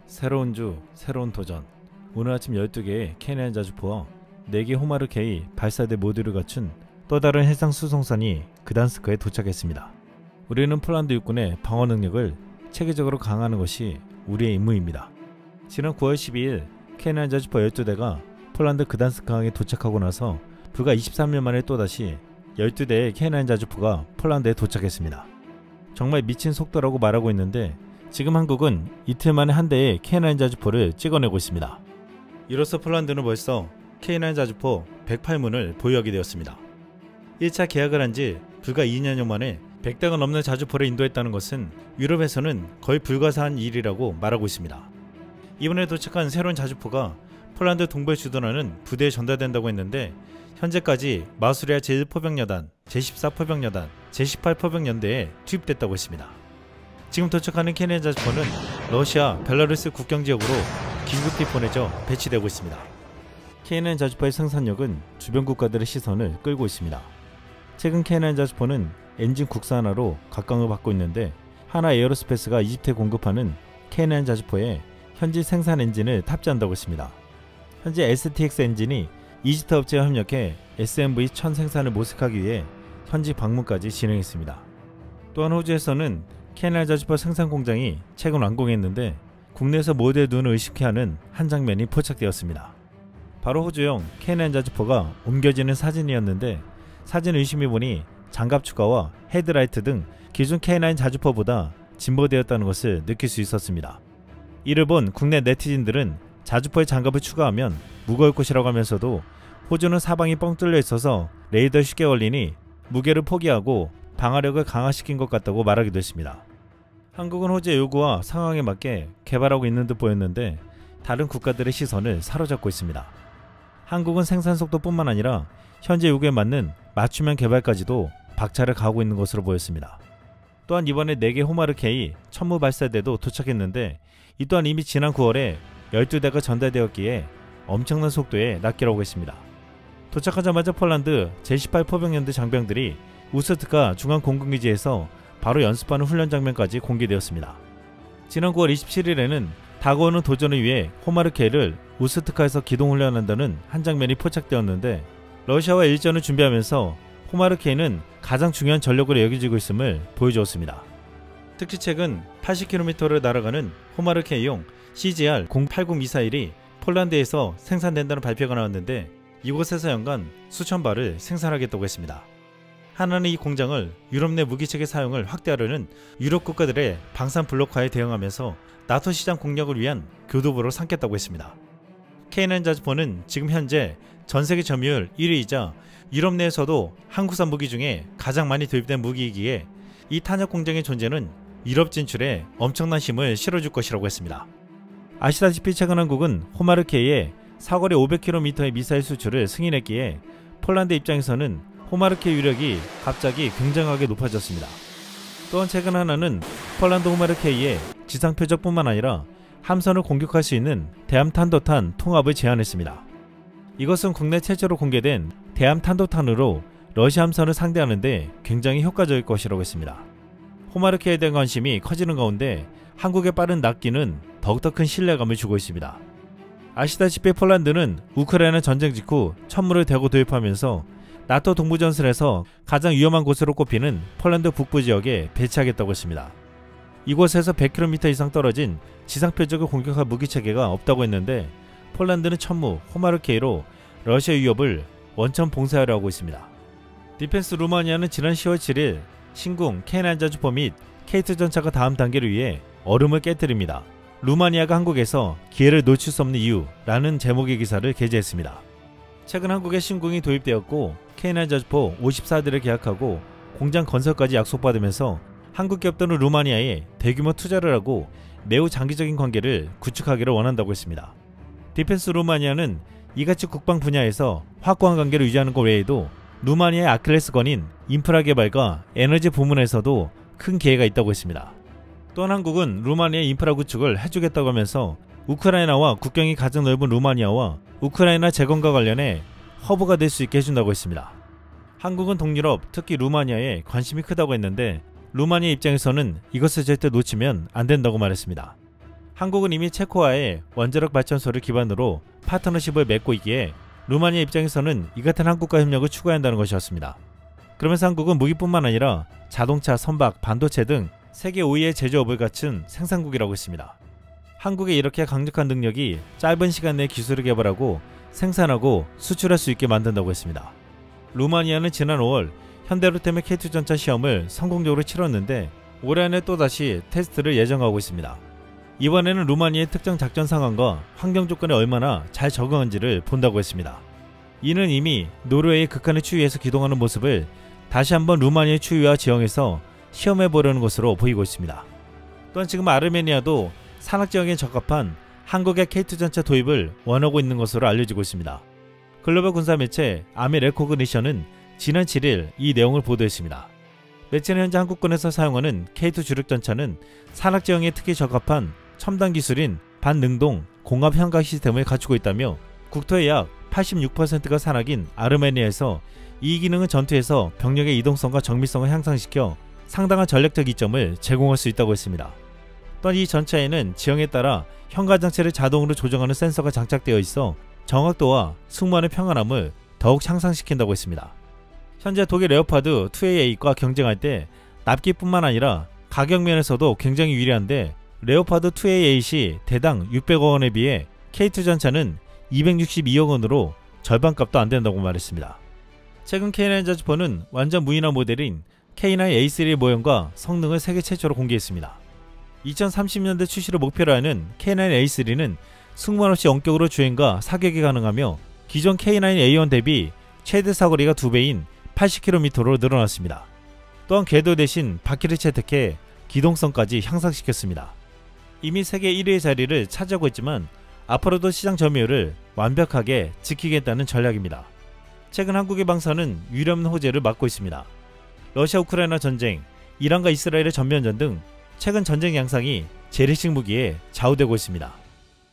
새로운 주, 새로운 도전. 오늘 아침 12개의 K9 자주포와 4개 호마르 K 발사대 모듈을 갖춘 또 다른 해상 수송선이 그단스크에 도착했습니다. 우리는 폴란드 육군의 방어 능력을 체계적으로 강화하는 것이 우리의 임무입니다. 지난 9월 12일 K9 자주포 12대가 폴란드 그단스크항에 도착하고 나서 불과 23일 만에 또다시 12대의 K9 자주포가 폴란드에 도착했습니다. 정말 미친 속도라고 말하고 있는데 지금 한국은 이틀 만에 한 대의 K9 자주포를 찍어내고 있습니다. 이로써 폴란드는 벌써 K9 자주포 108문을 보유하게 되었습니다. 1차 계약을 한 지 불과 2년여 만에 100대가 넘는 자주포를 인도했다는 것은 유럽에서는 거의 불가사한 일이라고 말하고 있습니다. 이번에 도착한 새로운 자주포가 폴란드 동부에 주둔하는 부대에 전달된다고 했는데 현재까지 마수리아 제1포병여단, 제14포병여단, 제18포병연대에 투입됐다고 했습니다. 지금 도착하는 K9 자주포는 러시아, 벨라루스 국경지역으로 긴급히 보내져 배치되고 있습니다. K9 자주포의 생산력은 주변 국가들의 시선을 끌고 있습니다. 최근 K9 자주포는 엔진 국산화로 각광을 받고 있는데 하나 에어로스페이스가 이집트에 공급하는 K9 자주포에 현지 생산 엔진을 탑재한다고 했습니다. 현재 STX 엔진이 이집트 업체와 협력해 SMV-1000 생산을 모색하기 위해 현지 방문까지 진행했습니다. 또한 호주에서는 K9 자주포 생산 공장이 최근 완공했는데 국내에서 모두의 눈을 의식케 하는 한 장면이 포착되었습니다. 바로 호주형 K9 자주포가 옮겨지는 사진이었는데 사진을 유심히 보니 장갑 추가와 헤드라이트 등 기존 K9 자주포보다 진보되었다는 것을 느낄 수 있었습니다. 이를 본 국내 네티즌들은 자주포에 장갑을 추가하면 무거울 것이라고 하면서도 호주는 사방이 뻥 뚫려 있어서 레이더에 쉽게 걸리니 무게를 포기하고 방어력을 강화시킨 것 같다고 말하기도 했습니다. 한국은 호주의 요구와 상황에 맞게 개발하고 있는 듯 보였는데 다른 국가들의 시선을 사로잡고 있습니다. 한국은 생산 속도뿐만 아니라 현재 요구에 맞는 맞춤형 개발까지도 박차를 가하고 있는 것으로 보였습니다. 또한 이번에 4개 호마르 K 천무 발사대도 도착했는데 이 또한 이미 지난 9월에 12대가 전달되었기에 엄청난 속도의 낚기라고 했습니다. 도착하자마자 폴란드 제18포병연대 장병들이 우스트카 중앙공군기지에서 바로 연습하는 훈련 장면까지 공개되었습니다. 지난 9월 27일에는 다가오는 도전을 위해 호마르 K를 우스트카에서 기동훈련한다는 한 장면이 포착되었는데 러시아와 일전을 준비하면서 호마르 K는 가장 중요한 전력으로 여겨지고 있음을 보여주었습니다. 특히 최근 80km를 날아가는 호마르 K용 CZR-080 미사일이 폴란드에서 생산된다는 발표가 나왔는데 이곳에서 연간 수천 발을 생산하겠다고 했습니다. 하나는 이 공장을 유럽 내 무기체계 사용을 확대하려는 유럽 국가들의 방산 블록화에 대응하면서 나토 시장 공략을 위한 교두보로 삼겠다고 했습니다. K9 자주포는 지금 현재 전세계 점유율 1위이자 유럽 내에서도 한국산 무기 중에 가장 많이 도입된 무기이기에 이 탄약 공장의 존재는 유럽 진출에 엄청난 힘을 실어줄 것이라고 했습니다. 아시다시피 최근 한국은 호마르 K의 사거리 500km의 미사일 수출을 승인했기에 폴란드 입장에서는 호마르 K 유력이 갑자기 굉장하게 높아졌습니다. 또한 최근 하나는 폴란드 호마르 K의 지상 표적뿐만 아니라 함선을 공격할 수 있는 대함 탄도탄 통합을 제안했습니다. 이것은 국내 최초로 공개된 대함 탄도탄으로 러시아 함선을 상대하는데 굉장히 효과적일 것이라고 했습니다. 호마르 K에 대한 관심이 커지는 가운데 한국의 빠른 낚기는 더욱더 큰 신뢰감을 주고 있습니다. 아시다시피 폴란드는 우크라이나 전쟁 직후 천무를 대거 도입하면서 나토 동부전선에서 가장 위험한 곳으로 꼽히는 폴란드 북부 지역에 배치하겠다고 했습니다. 이곳에서 100km 이상 떨어진 지상 표적을 공격할 무기체계가 없다고 했는데 폴란드는 천무, 호마르 K로 러시아 위협을 원천 봉쇄하려 하고 있습니다. 디펜스 루마니아는 지난 10월 7일 신궁 K9 자주포 및 K2 전차가 다음 단계를 위해 얼음을 깨뜨립니다. 루마니아가 한국에서 기회를 놓칠 수 없는 이유라는 제목의 기사를 게재했습니다. 최근 한국에 신궁이 도입되었고 K9 자주포 54대를 계약하고 공장 건설까지 약속받으면서 한국 기업들은 루마니아에 대규모 투자를 하고 매우 장기적인 관계를 구축하기를 원한다고 했습니다. 디펜스 루마니아는 이같이 국방 분야에서 확고한 관계를 유지하는 것 외에도 루마니아의 아킬레스건인 인프라 개발과 에너지 부문에서도 큰 기회가 있다고 했습니다. 또한 한국은 루마니아의 인프라 구축을 해주겠다고 하면서 우크라이나와 국경이 가장 넓은 루마니아와 우크라이나 재건과 관련해 허브가 될 수 있게 해준다고 했습니다. 한국은 동유럽, 특히 루마니아에 관심이 크다고 했는데 루마니아 입장에서는 이것을 절대 놓치면 안 된다고 말했습니다. 한국은 이미 체코와의 원자력 발전소를 기반으로 파트너십을 맺고 있기에 루마니아 입장에서는 이 같은 한국과 협력을 추구해야 한다는 것이었습니다. 그러면서 한국은 무기뿐만 아니라 자동차, 선박, 반도체 등 세계 5위의 제조업을 갖춘 생산국이라고 했습니다. 한국의 이렇게 강력한 능력이 짧은 시간 내에 기술을 개발하고 생산하고 수출할 수 있게 만든다고 했습니다. 루마니아는 지난 5월 현대로템의 K2 전차 시험을 성공적으로 치렀는데 올해 안에 또다시 테스트를 예정하고 있습니다. 이번에는 루마니아의 특정 작전 상황과 환경 조건에 얼마나 잘 적응한지를 본다고 했습니다. 이는 이미 노르웨이의 극한의 추위에서 기동하는 모습을 다시 한번 루마니아의 추위와 지형에서 시험해보려는 것으로 보이고 있습니다. 또한 지금 아르메니아도 산악지형에 적합한 한국의 K2 전차 도입을 원하고 있는 것으로 알려지고 있습니다. 글로벌 군사 매체 아미 레코그니션은 지난 7일 이 내용을 보도했습니다. 매체는 현재 한국군에서 사용하는 K2 주력 전차는 산악지형에 특히 적합한 첨단 기술인 반능동 공합 현각 시스템을 갖추고 있다며 국토의 약 86%가 산악인 아르메니아에서 이 기능은 전투에서 병력의 이동성과 정밀성을 향상시켜 상당한 전략적 이점을 제공할 수 있다고 했습니다. 또한 이 전차에는 지형에 따라 현가 장치를 자동으로 조정하는 센서가 장착되어 있어 정확도와 승무원의 평안함을 더욱 향상시킨다고 했습니다. 현재 독일 레오파드 2AA과 경쟁할 때 납기뿐만 아니라 가격 면에서도 굉장히 유리한데 레오파드 2AA 대당 600억 원에 비해 K2 전차는 262억 원으로 절반값도 안 된다고 말했습니다. 최근 K9 자주포는 완전 무인화 모델인 K9A3의 모형과 성능을 세계 최초로 공개했습니다. 2030년대 출시를 목표로 하는 K9A3는 승무원 없이 원격으로 주행과 사격이 가능하며 기존 K9A1 대비 최대 사거리가 2배인 80km로 늘어났습니다. 또한 궤도 대신 바퀴를 채택해 기동성까지 향상시켰습니다. 이미 세계 1위의 자리를 차지하고 있지만 앞으로도 시장 점유율을 완벽하게 지키겠다는 전략입니다. 최근 한국의 방사는 유례없는 호재를 맞고 있습니다. 러시아 우크라이나 전쟁, 이란과 이스라엘의 전면전 등 최근 전쟁 양상이 재래식 무기에 좌우되고 있습니다.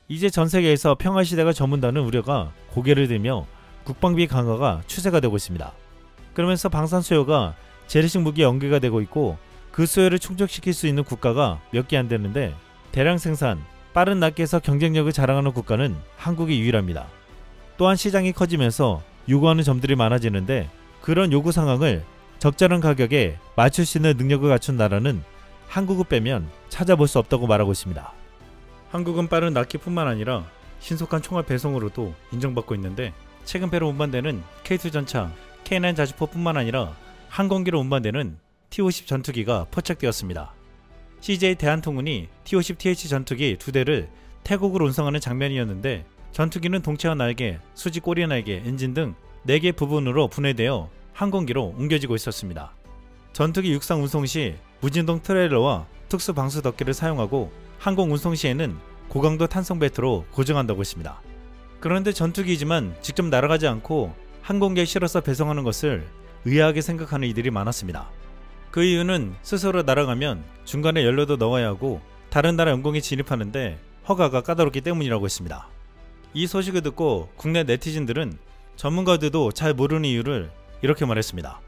이제 전 세계에서 평화시대가 저문다는 우려가 고개를 들며 국방비 강화가 추세가 되고 있습니다. 그러면서 방산 수요가 재래식 무기에 연계가 되고 있고 그 수요를 충족시킬 수 있는 국가가 몇 개 안 되는데 대량 생산, 빠른 납기에서 경쟁력을 자랑하는 국가는 한국이 유일합니다. 또한 시장이 커지면서 요구하는 점들이 많아지는데 그런 요구 상황을 적절한 가격에 맞출 수 있는 능력을 갖춘 나라는 한국을 빼면 찾아볼 수 없다고 말하고 있습니다. 한국은 빠른 납기뿐만 아니라 신속한 총알 배송으로도 인정받고 있는데 최근 배로 운반되는 K2 전차, K9 자주포뿐만 아니라 항공기로 운반되는 T-50 전투기가 포착되었습니다. CJ 대한통운이 T-50 TH 전투기 2대를 태국으로 운송하는 장면이었는데 전투기는 동체와 날개, 수직 꼬리 날개, 엔진 등 4개 부분으로 분해되어 항공기로 옮겨지고 있었습니다. 전투기 육상 운송 시 무진동 트레일러와 특수 방수 덮개를 사용하고 항공 운송 시에는 고강도 탄성 벨트로 고정한다고 했습니다. 그런데 전투기이지만 직접 날아가지 않고 항공기에 실어서 배송하는 것을 의아하게 생각하는 이들이 많았습니다. 그 이유는 스스로 날아가면 중간에 연료도 넣어야 하고 다른 나라 영공에 진입하는데 허가가 까다롭기 때문이라고 했습니다. 이 소식을 듣고 국내 네티즌들은 전문가들도 잘 모르는 이유를 이렇게 말했습니다.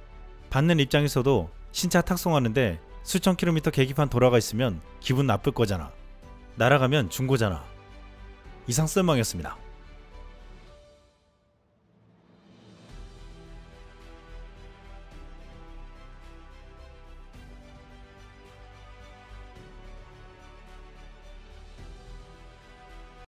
받는 입장에서도 신차 탁송하는데 수천 킬로미터 계기판 돌아가 있으면 기분 나쁠 거잖아. 날아가면 중고잖아. 이상 쓸망이었습니다.